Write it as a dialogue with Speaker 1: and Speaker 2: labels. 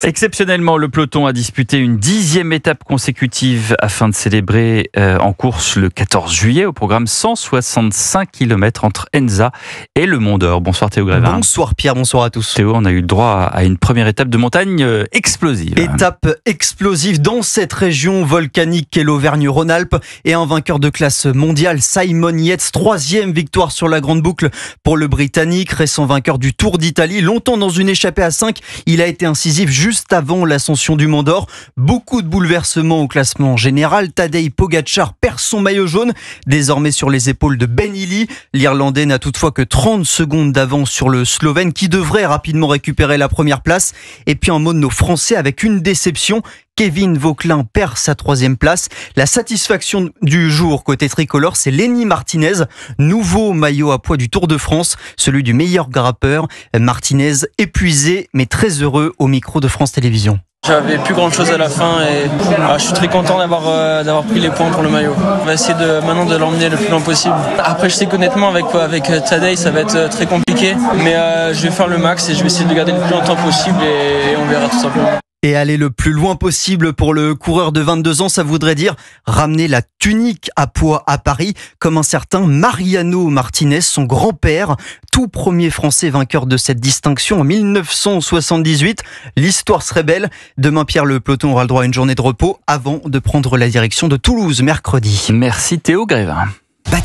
Speaker 1: Exceptionnellement, le peloton a disputé une 10e étape consécutive afin de célébrer en course le 14 juillet au programme 165 km entre Enza et le Mont d'Or. Bonsoir Théo Grévin.
Speaker 2: Bonsoir Pierre, bonsoir à tous.
Speaker 1: Théo, on a eu le droit à une première étape de montagne explosive.
Speaker 2: Étape explosive dans cette région volcanique qu'est l'Auvergne-Rhône-Alpes et un vainqueur de classe mondiale, Simon Yates, 3e victoire sur la grande boucle pour le Britannique, récent vainqueur du Tour d'Italie. Longtemps dans une échappée à 5, il a été incisif juste avant l'ascension du Mont d'Or. Beaucoup de bouleversements au classement général. Tadej Pogačar perd son maillot jaune, désormais sur les épaules de Ben Hill. L'Irlandais n'a toutefois que 30 secondes d'avance sur le Slovène qui devrait rapidement récupérer la première place. Et puis en mode nos Français avec une déception. Kevin Vauquelin perd sa 3e place. La satisfaction du jour côté tricolore, c'est Lenny Martinez, nouveau maillot à poids du Tour de France, celui du meilleur grimpeur. Martinez épuisé mais très heureux au micro de France Télévisions.
Speaker 3: J'avais plus grand chose à la fin et je suis très content d'avoir pris les points pour le maillot. On va essayer maintenant de l'emmener le plus loin possible. Après je sais qu'honnêtement avec Tadej ça va être très compliqué, mais je vais faire le max et je vais essayer de garder le plus longtemps possible et on verra tout simplement.
Speaker 2: Et aller le plus loin possible pour le coureur de 22 ans, ça voudrait dire ramener la tunique à poids à Paris, comme un certain Mariano Martinez, son grand-père, tout premier Français vainqueur de cette distinction en 1978. L'histoire serait belle. Demain, Pierre, le peloton aura le droit à une journée de repos avant de prendre la direction de Toulouse mercredi.
Speaker 1: Merci Théo Grévin.